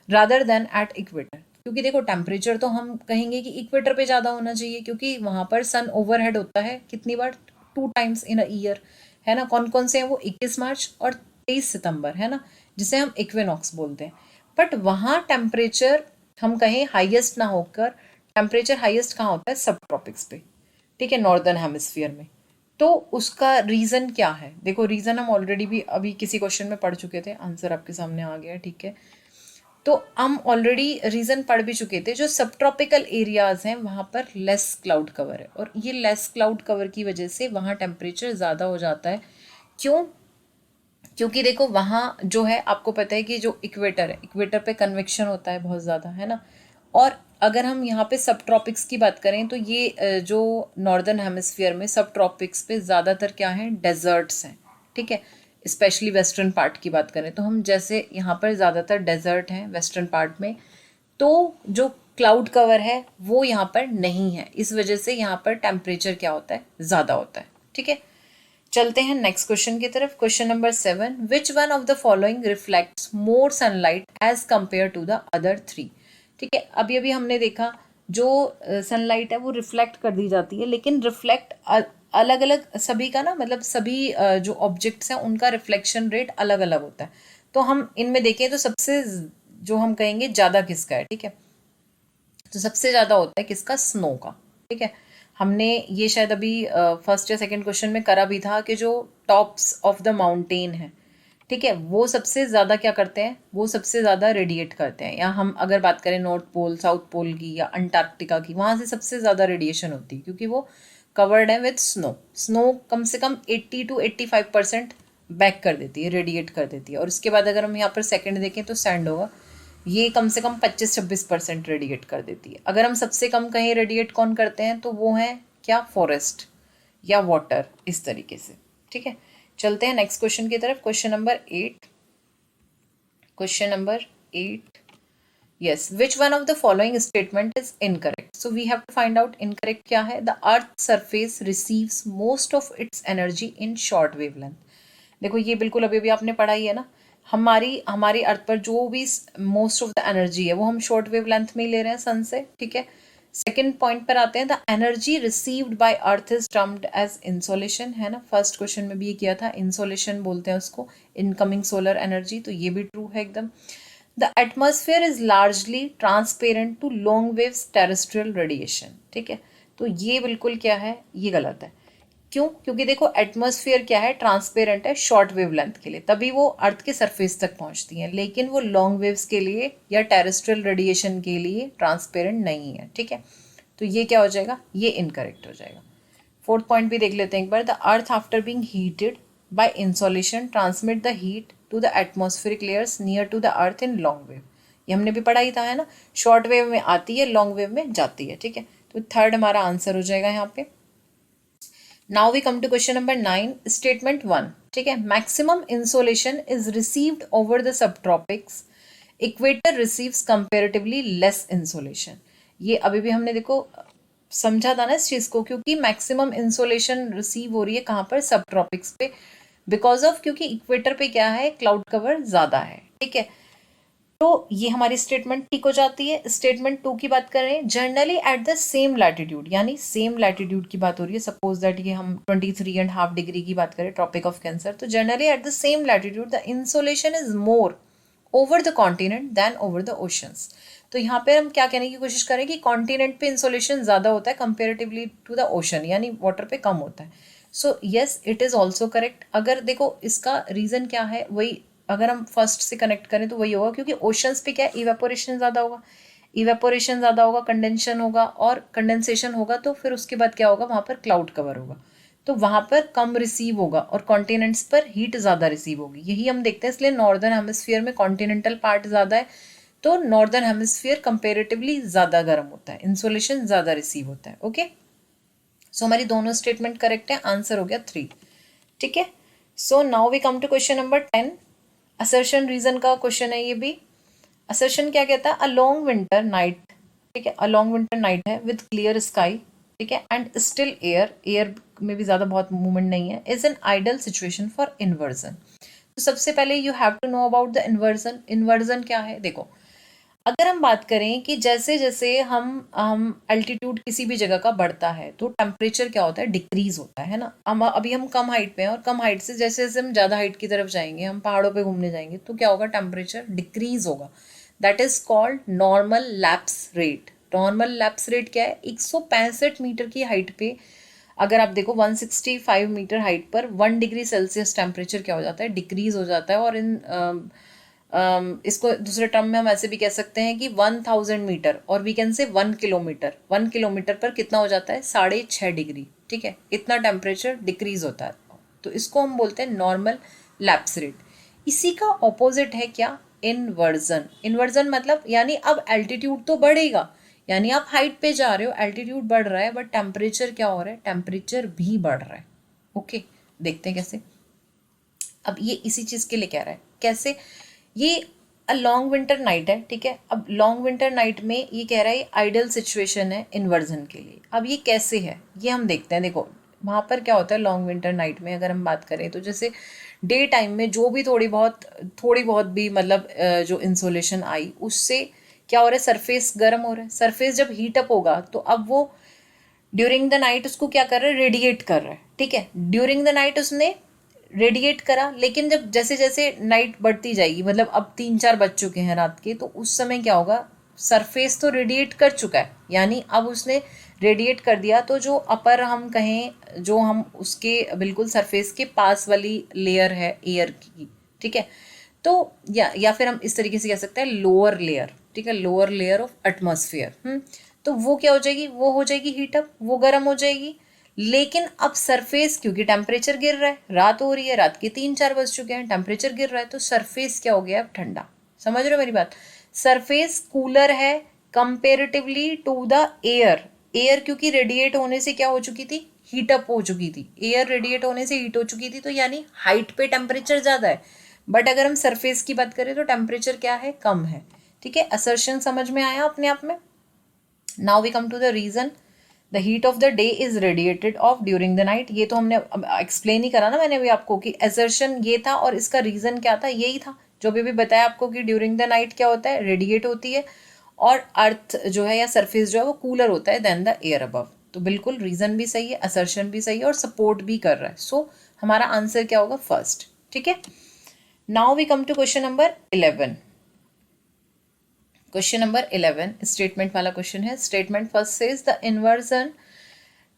rather than at equator. क्योंकि देखो temperature तो हम कहेंगे कि equator पे ज़्यादा होना चाहिए, क्योंकि वहाँ पर सन ओवरहेड होता है कितनी बार, 2 टाइम्स इन अ ईयर, है ना। कौन कौन से हैं वो, 21 मार्च और 23 सितंबर, है ना, जिसे हम इक्विनॉक्स बोलते हैं। बट वहाँ टेम्परेचर हम कहें हाईएस्ट ना होकर, टेम्परेचर हाईएस्ट कहाँ होता है, सब ट्रॉपिक्स पे, ठीक है, नॉर्दर्न हेमिस्फीयर में। तो उसका रीज़न क्या है, देखो रीज़न हम ऑलरेडी भी अभी किसी क्वेश्चन में पढ़ चुके थे, आंसर आपके सामने आ गया, ठीक है। तो हम ऑलरेडी रीज़न पढ़ भी चुके थे, जो सब ट्रॉपिकल एरियाज़ हैं वहाँ पर लेस क्लाउड कवर है, और ये लेस क्लाउड कवर की वजह से वहाँ टेम्परेचर ज़्यादा हो जाता है। क्यों, क्योंकि देखो वहाँ जो है, आपको पता है कि जो इक्वेटर है, इक्वेटर पे कन्वेक्शन होता है बहुत ज़्यादा, है ना। और अगर हम यहाँ पे सब ट्रॉपिक्स की बात करें, तो ये जो नॉर्दर्न हेमिस्फीयर में सब ट्रॉपिक्स पे ज़्यादातर क्या हैं, डेजर्ट्स हैं, ठीक है। स्पेशली वेस्टर्न पार्ट की बात करें तो हम, जैसे यहाँ पर ज़्यादातर डेजर्ट हैं वेस्टर्न पार्ट में, तो जो क्लाउड कवर है वो यहाँ पर नहीं है, इस वजह से यहाँ पर टेम्परेचर क्या होता है, ज़्यादा होता है, ठीक है। चलते हैं नेक्स्ट क्वेश्चन की तरफ, question number 7। Which one of the following reflects more sunlight as compare to the other 3, ठीक है। अभी अभी हमने देखा जो सनलाइट है वो रिफ्लेक्ट कर दी जाती है, लेकिन रिफ्लेक्ट अलग अलग सभी का ना, मतलब सभी जो ऑब्जेक्ट्स हैं उनका रिफ्लेक्शन रेट अलग अलग होता है। तो हम इनमें देखें तो सबसे जो हम कहेंगे ज़्यादा किसका है, ठीक है, तो सबसे ज़्यादा होता है किसका, स्नो का। ठीक है, हमने ये शायद अभी फर्स्ट या सेकंड क्वेश्चन में करा भी था कि जो टॉप्स ऑफ द माउंटेन है, ठीक है, वो सबसे ज़्यादा क्या करते हैं, वो सबसे ज़्यादा रेडिएट करते हैं। या हम अगर बात करें नॉर्थ पोल, साउथ पोल की या अंटार्कटिका की, वहाँ से सबसे ज़्यादा रेडिएशन होती है क्योंकि वो कवर्ड है विथ स्नो। स्नो कम से कम 80 to 85% बैक कर देती है, रेडिएट कर देती है। और उसके बाद अगर हम यहाँ पर सेकंड देखें तो सैंड होगा, ये कम से कम 25-26% रेडिएट कर देती है। अगर हम सबसे कम कहीं रेडिएट कौन करते हैं तो वो है क्या, फॉरेस्ट या वाटर, इस तरीके से। ठीक है, चलते हैं नेक्स्ट क्वेश्चन की तरफ। Question number 8, question number 8, yes, which one of the following statement is incorrect? So we have to find out incorrect क्या है। The earth surface receives most of its energy in short wavelength। देखो ये बिल्कुल अभी भी आपने पढ़ा ही है ना, हमारी हमारी अर्थ पर जो भी मोस्ट ऑफ द एनर्जी है वो हम शॉर्ट वेव लेंथ में ही ले रहे हैं सन से। ठीक है, सेकेंड पॉइंट पर आते हैं, the energy received by earth is termed as insolation, है ना, फर्स्ट क्वेश्चन में भी ये किया था, इंसोलेशन बोलते हैं उसको, इनकमिंग सोलर एनर्जी, तो ये भी ट्रू है एकदम। The atmosphere is largely transparent to long waves terrestrial radiation. ठीक है, तो ये बिल्कुल क्या है, ये गलत है। क्यों, क्योंकि देखो एटमॉस्फेयर क्या है, ट्रांसपेरेंट है शॉर्ट वेव लेंथ के लिए, तभी वो अर्थ के सरफेस तक पहुंचती हैं, लेकिन वो लॉन्ग वेव्स के लिए या टेरेस्ट्रियल रेडिएशन के लिए ट्रांसपेरेंट नहीं है। ठीक है, तो ये क्या हो जाएगा, ये इनकरेक्ट हो जाएगा। फोर्थ पॉइंट भी देख लेते हैं एक बार। The earth after being heated by insolation transmit the heat to the atmospheric layers near to the earth in long wave. ये हमने भी पढ़ा ही था, है ना, शॉर्ट वेव में आती है, लॉन्ग वेव में जाती है। ठीक है, तो थर्ड हमारा आंसर हो जाएगा यहाँ पे। Now we come to question number 9, statement 1। ठीक है, maximum insolation is received over the subtropics, equator receives comparatively less insolation. ये अभी भी हमने देखो समझा था ना इस चीज को, क्योंकि मैक्सिमम इंसोलेशन रिसीव हो रही है कहाँ पर, सब ट्रॉपिक्स पे, बिकॉज ऑफ क्योंकि इक्वेटर पे क्या है, क्लाउड कवर ज्यादा है। ठीक है, तो ये हमारी स्टेटमेंट ठीक हो जाती है। स्टेटमेंट 2 की बात करें, generally at the same latitude, यानी सेम लैटिट्यूड की बात हो रही है, सपोज दैट ये हम 23.5 डिग्री की बात करें, ट्रॉपिक ऑफ कैंसर, तो generally at the same latitude the insolation is more over the continent than over the oceans. तो यहाँ पे हम क्या कहने की कोशिश करें कि कॉन्टिनेंट पे इंसोलेशन ज़्यादा होता है कंपेरेटिवली टू द ओशन, यानी वाटर पे कम होता है। So yes, it is also correct. अगर देखो इसका रीज़न क्या है, वही अगर हम फर्स्ट से कनेक्ट करें तो वही होगा, क्योंकि ओशंस पे क्या है, इवेपोरेशन ज़्यादा होगा, इवेपोरेशन ज़्यादा होगा, कंडेंशन होगा और कंडेंसेशन होगा, तो फिर उसके बाद क्या होगा, वहाँ पर क्लाउड कवर होगा, तो वहाँ पर कम रिसीव होगा और कॉन्टिनेंट्स पर हीट ज़्यादा रिसीव होगी। यही हम देखते हैं, इसलिए नॉर्दर्न हेमिस्फीयर में कॉन्टिनेंटल पार्ट ज़्यादा है, तो नॉर्दर्न हेमिस्फीयर कंपेरेटिवली ज़्यादा गर्म होता है, इंसोलेशन ज़्यादा रिसीव होता है। ओके, सो हमारी दोनों स्टेटमेंट करेक्ट है, आंसर हो गया 3। ठीक है, so now we come to question number 10, assertion reason का क्वेश्चन है ये भी। असर्शन क्या कहता है, अ लॉन्ग विंटर नाइट, ठीक है, अ लॉन्ग विंटर नाइट है विद क्लियर स्काई, ठीक है, एंड स्टिल एयर, एयर में भी ज़्यादा बहुत मूवमेंट नहीं है, is an ideal situation for inversion. तो सबसे पहले you have to know about the inversion. Inversion क्या है, देखो अगर हम बात करें कि जैसे जैसे हम अल्टीट्यूड किसी भी जगह का बढ़ता है तो टेम्परेचर क्या होता है, डिक्रीज होता है ना। हम अभी हम कम हाइट पे हैं और कम हाइट से जैसे जैसे हम ज़्यादा हाइट की तरफ जाएंगे, हम पहाड़ों पे घूमने जाएंगे, तो क्या होगा, टेम्परेचर डिक्रीज होगा। That is called normal lapse rate. Normal lapse rate क्या है, 165 मीटर की हाइट पे अगर आप देखो 165 मीटर हाइट पर 1 डिग्री सेल्सियस टेम्परेचर क्या हो जाता है, डिक्रीज हो जाता है। और इसको दूसरे टर्म में हम ऐसे भी कह सकते हैं कि 1000 मीटर और we can say 1 kilometre, 1 kilometre पर कितना हो जाता है, 6.5 डिग्री। ठीक है, इतना टेम्परेचर डिक्रीज होता है, तो इसको हम बोलते हैं नॉर्मल लैप्स रेट। इसी का ऑपोजिट है क्या, इनवर्जन। इनवर्जन मतलब यानी अब एल्टीट्यूड तो बढ़ेगा, यानी आप हाइट पे जा रहे हो, एल्टीट्यूड बढ़ रहा है, बट टेम्परेचर क्या हो रहा है, टेम्परेचर भी बढ़ रहा है। ओके, देखते हैं कैसे। अब ये इसी चीज के लिए कह रहा है, कैसे, ये अ लॉन्ग विंटर नाइट है, ठीक है। अब लॉन्ग विंटर नाइट में ये कह रहा है आइडियल सिचुएशन है इन्वर्जन के लिए। अब ये कैसे है, ये हम देखते हैं। देखो वहाँ पर क्या होता है लॉन्ग विंटर नाइट में, अगर हम बात करें तो जैसे डे टाइम में जो भी थोड़ी बहुत भी मतलब जो इंसोलेशन आई, उससे क्या हो रहा है, सरफेस गर्म हो रहा है। सरफेस जब हीट अप होगा तो अब वो ड्यूरिंग द नाइट उसको क्या कर रहा है, रेडिएट कर रहा है, ठीक है। ड्यूरिंग द नाइट उसने रेडिएट करा, लेकिन जब जैसे जैसे नाइट बढ़ती जाएगी, मतलब अब 3-4 बज चुके हैं रात के, तो उस समय क्या होगा, सरफेस तो रेडिएट कर चुका है, यानी अब उसने रेडिएट कर दिया, तो जो अपर हम कहें, जो हम उसके बिल्कुल सरफेस के पास वाली लेयर है एयर की, ठीक है, तो या फिर हम इस तरीके से कह सकते हैं लोअर लेयर, ठीक है, लोअर लेयर ऑफ एटमॉस्फेयर, तो वो क्या हो जाएगी, वो हो जाएगी हीटअप, वो गर्म हो जाएगी। लेकिन अब सरफेस, क्योंकि टेम्परेचर गिर रहा है, रात हो रही है, रात के 3-4 बज चुके हैं, टेम्परेचर गिर रहा है, तो सरफेस क्या हो गया अब, ठंडा। समझ रहे हो मेरी बात, सरफेस कूलर है comparatively to the air. Air क्योंकि रेडिएट होने से क्या हो चुकी थी, हीटअप हो चुकी थी, एयर रेडिएट होने से हीट हो चुकी थी, तो यानी हाइट पे टेम्परेचर ज़्यादा है, बट अगर हम सरफेस की बात करें तो टेम्परेचर क्या है, कम है, ठीक है। असर्शन समझ में आया अपने आप में। Now we come to the reason, the heat of the day is radiated off during the night. ये तो हमने एक्सप्लेन ही करा ना मैंने अभी आपको कि असर्शन ये था, और इसका रीजन क्या था, यही था जो भी बताया आपको कि ड्यूरिंग द नाइट क्या होता है, रेडिएट होती है, और अर्थ जो है या सरफेस जो है वो कूलर होता है देन द एयर अबव। तो बिल्कुल रीजन भी सही है, असर्शन भी सही है, और सपोर्ट भी कर रहा है। सो हमारा आंसर क्या होगा, फर्स्ट, ठीक है। Now we come to question number 11। Question number 11 statement वाला क्वेश्चन है। Statement first says the inversion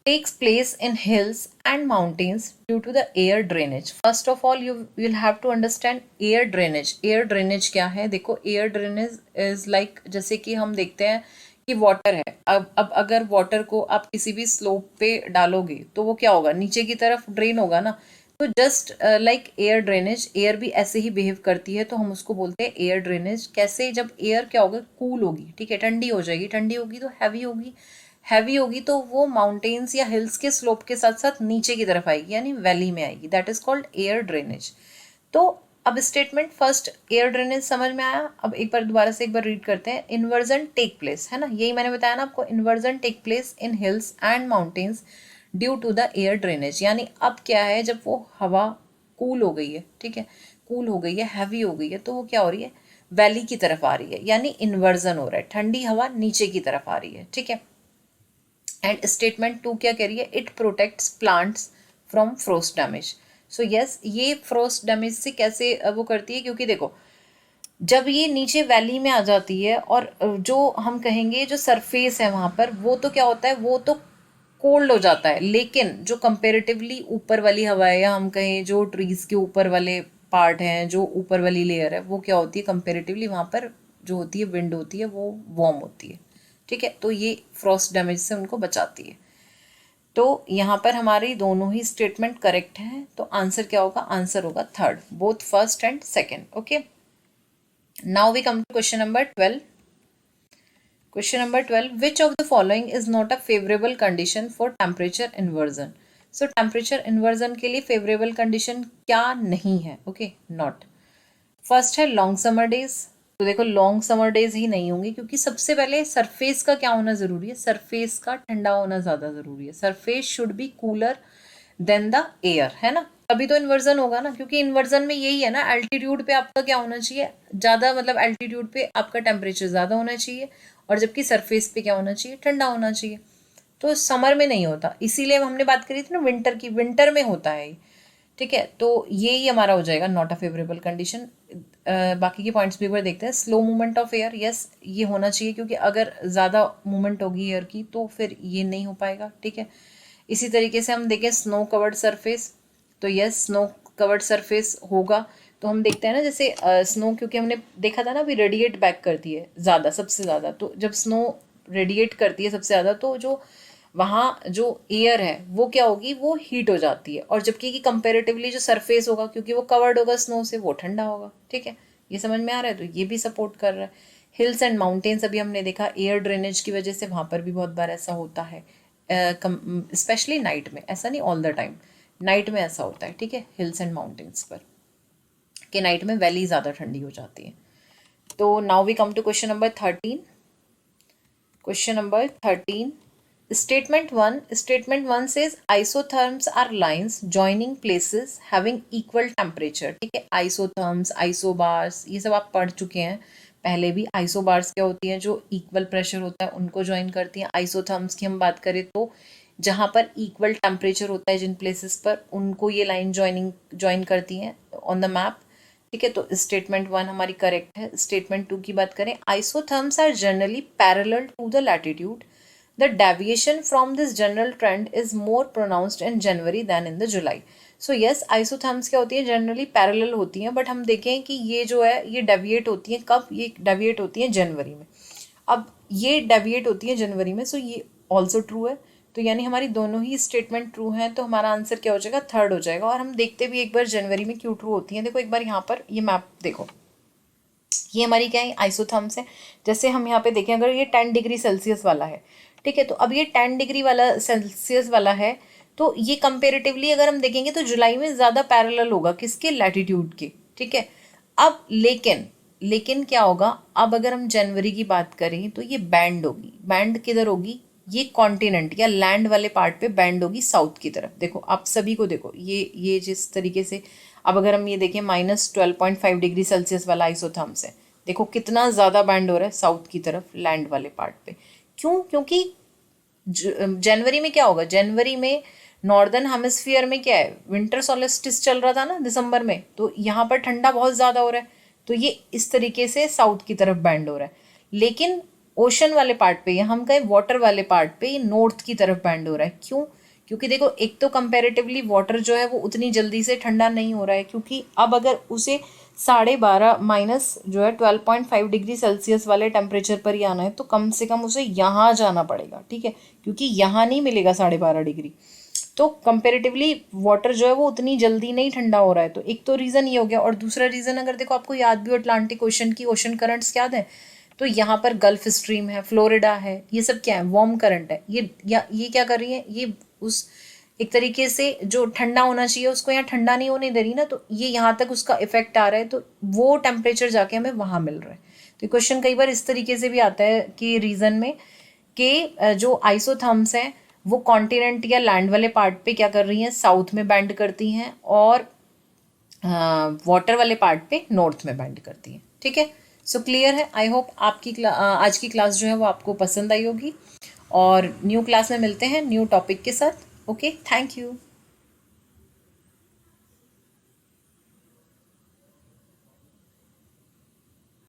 takes place in hills and mountains due to the air drainage. First of all, you will have to understand air drainage. Air drainage क्या है, देखो air drainage is like, जैसे कि हम देखते हैं कि water है, अब अगर वाटर को आप किसी भी स्लोप पे डालोगे तो वो क्या होगा, नीचे की तरफ ड्रेन होगा ना। तो just like air drainage, air भी ऐसे ही बिहेव करती है, तो हम उसको बोलते हैं एयर ड्रेनेज। कैसे, जब एयर क्या होगा, कूल होगी, ठीक है, ठंडी हो जाएगी, ठंडी होगी तो हैवी होगी, हैवी होगी तो वो माउंटेन्स या हिल्स के स्लोप के साथ साथ नीचे की तरफ आएगी, यानी वैली में आएगी, that is called air drainage. तो अब स्टेटमेंट फर्स्ट एयर ड्रेनेज समझ में आया। अब एक बार दोबारा से एक बार रीड करते हैं। इन्वर्जन टेक प्लेस, है ना, यही मैंने बताया ना आपको, inversion take place in hills and mountains due to the air drainage. यानी अब क्या है, जब वो हवा कूल हो गई है, ठीक है, कूल हो गई है, हैवी हो गई है, तो वो क्या हो रही है, वैली की तरफ आ रही है, यानी इन्वर्जन हो रहा है, ठंडी हवा नीचे की तरफ आ रही है, ठीक है। एंड स्टेटमेंट 2 क्या कह रही है, it protects plants from frost damage. So yes, ये फ्रोस्ट डैमेज से कैसे वो करती है, क्योंकि देखो जब ये नीचे वैली में आ जाती है, और जो हम कहेंगे जो सरफेस है वहाँ पर, वो तो क्या होता है, वो तो कोल्ड हो जाता है, लेकिन जो कंपेरेटिवली ऊपर वाली हवा है, या हम कहें जो ट्रीज के ऊपर वाले पार्ट हैं, जो ऊपर वाली लेयर है, वो क्या होती है, कंपेरेटिवली वहाँ पर जो होती है विंड होती है वो वार्म होती है, ठीक है, तो ये फ्रॉस्ट डैमेज से उनको बचाती है। तो यहाँ पर हमारी दोनों ही स्टेटमेंट करेक्ट हैं, तो आंसर क्या होगा, आंसर होगा third, both first and second, okay. Now we come to question number 12। Question number 12, which of the following is not a favourable condition for temperature inversion. So temperature inversion के लिए favourable condition क्या नहीं है, okay, not. First है long summer days, तो देखो long summer days ही नहीं होंगे, क्योंकि सबसे पहले सरफेस का क्या होना जरूरी है, सरफेस का ठंडा होना ज्यादा जरूरी है, surface should be cooler than the air, है ना, तभी तो इन्वर्जन होगा ना, क्योंकि इन्वर्जन में यही है ना, एल्टीट्यूड पे आपका क्या होना चाहिए, ज्यादा, मतलब एल्टीट्यूड पे आपका टेम्परेचर ज्यादा होना चाहिए, और जबकि सरफेस पे क्या होना चाहिए, ठंडा होना चाहिए। तो समर में नहीं होता, इसीलिए हमने बात करी थी ना विंटर की, विंटर में होता है, ठीक है, तो ये ही हमारा हो जाएगा नॉट अ फेवरेबल कंडीशन। बाकी के पॉइंट्स भी एक बार देखते हैं। Slow movement of air, yes ये होना चाहिए, क्योंकि अगर ज़्यादा मूवमेंट होगी एयर की तो फिर ये नहीं हो पाएगा, ठीक है। इसी तरीके से हम देखें स्नो कवर्ड सरफेस, तो यस स्नो कवर्ड सरफेस होगा। तो हम देखते हैं ना, जैसे स्नो, क्योंकि हमने देखा था ना अभी, रेडिएट बैक करती है ज़्यादा, सबसे ज़्यादा, तो जब स्नो रेडिएट करती है सबसे ज़्यादा, तो जो वहाँ जो एयर है वो क्या होगी, वो हीट हो जाती है, और जबकि कि कंपेरेटिवली जो सरफेस होगा, क्योंकि वो कवर्ड होगा स्नो से, वो ठंडा होगा, ठीक है, ये समझ में आ रहा है, तो ये भी सपोर्ट कर रहा है। हिल्स एंड माउंटेन्स अभी हमने देखा, एयर ड्रेनेज की वजह से वहाँ पर भी बहुत बार ऐसा होता है, स्पेशली नाइट में, ऐसा नहीं ऑल द टाइम, नाइट में ऐसा होता है, ठीक है, हिल्स एंड माउंटेन्स पर, कि नाइट में वैली ज़्यादा ठंडी हो जाती है। तो now we come to question number 13। Question number 13, Statement 1. Statement 1 says isotherms are lines joining places having equal temperature. ठीक है, isotherms, isobars ये सब आप पढ़ चुके हैं पहले भी। isobars क्या होती हैं, जो इक्वल प्रेशर होता है उनको ज्वाइन करती हैं। isotherms की हम बात करें तो जहाँ पर इक्वल टेम्परेचर होता है जिन प्लेसेस पर, उनको ये लाइन ज्वाइन करती हैं ऑन द मैप। ठीक है, तो स्टेटमेंट 1 हमारी करेक्ट है। स्टेटमेंट 2 की बात करें, isotherms are generally parallel to the latitude, the deviation from this general trend is more pronounced in January than in the July. So yes, isotherms क्या होती है, जनरली पैरेलल होती हैं, बट हम देखें कि ये जो है ये डेविएट होती हैं कब, ये डेविएट होती हैं जनवरी में। अब ये डेविएट होती है जनवरी में, सो ये ऑल्सो ट्रू है। तो यानी हमारी दोनों ही स्टेटमेंट ट्रू हैं, तो हमारा आंसर क्या हो जाएगा, थर्ड हो जाएगा। और हम देखते भी एक बार जनवरी में क्यों ट्रू होती हैं। देखो एक बार यहाँ पर ये मैप देखो, ये हमारी क्या है, आइसोथर्म्स है। जैसे हम यहाँ पे देखें, अगर ये 10 डिग्री सेल्सियस वाला है, ठीक है, तो अब ये 10 डिग्री वाला सेल्सियस वाला है, तो ये कंपेरेटिवली अगर हम देखेंगे तो जुलाई में ज़्यादा पैरेलल होगा किसके, लैटिट्यूड के। ठीक है, अब लेकिन क्या होगा, अब अगर हम जनवरी की बात करें तो ये बैंड होगी। बैंड किधर होगी, ये कॉन्टिनेंट या लैंड वाले पार्ट पे बैंड होगी साउथ की तरफ। देखो आप सभी को देखो, ये जिस तरीके से, अब अगर हम ये देखें -12.5 डिग्री सेल्सियस वाला आइसोथर्म्स है, देखो कितना ज़्यादा बैंड हो रहा है साउथ की तरफ लैंड वाले पार्ट पे। क्यों, क्योंकि जनवरी में क्या होगा, जनवरी में नॉर्दर्न हेमिस्फीयर में क्या है, विंटर सोलिस्टिस चल रहा था ना दिसंबर में, तो यहाँ पर ठंडा बहुत ज़्यादा हो रहा है, तो ये इस तरीके से साउथ की तरफ बैंड हो रहा है। लेकिन ओशन वाले पार्ट पे या हम कहें वाटर वाले पार्ट पे ये नॉर्थ की तरफ बैंड हो रहा है। क्यों, क्योंकि देखो एक तो कंपैरेटिवली वाटर जो है वो उतनी जल्दी से ठंडा नहीं हो रहा है, क्योंकि अब अगर उसे 12.5 माइनस जो है 12.5 डिग्री सेल्सियस वाले टेम्परेचर पर ही आना है, तो कम से कम उसे यहाँ जाना पड़ेगा। ठीक है, क्योंकि यहाँ नहीं मिलेगा 12.5 डिग्री, तो कंपेरेटिवली वाटर जो है वो उतनी जल्दी नहीं ठंडा हो रहा है। तो एक तो रीज़न ये हो गया। और दूसरा रीज़न अगर देखो आपको याद भी हो अटलांटिक ओशन की ओशन करंट्स याद है, तो यहाँ पर गल्फ स्ट्रीम है, फ्लोरिडा है, ये सब क्या है, वार्म करंट है। ये क्या कर रही है, ये उस एक तरीके से जो ठंडा होना चाहिए उसको यहाँ ठंडा नहीं होने दे रही ना, तो ये यहाँ तक उसका इफेक्ट आ रहा है, तो वो टेम्परेचर जाके हमें वहाँ मिल रहा है। तो क्वेश्चन कई बार इस तरीके से भी आता है कि रीज़न में कि जो आइसोथर्म्स हैं वो कॉन्टिनेंट या लैंड वाले पार्ट पे क्या कर रही हैं, साउथ में बैंड करती हैं, और वाटर वाले पार्ट पे नॉर्थ में बैंड करती हैं। ठीक है, सो क्लियर है। आई होप आपकी आज की क्लास जो है वो आपको पसंद आई होगी, और न्यू क्लास में मिलते हैं न्यू टॉपिक के साथ। Okay, thank you.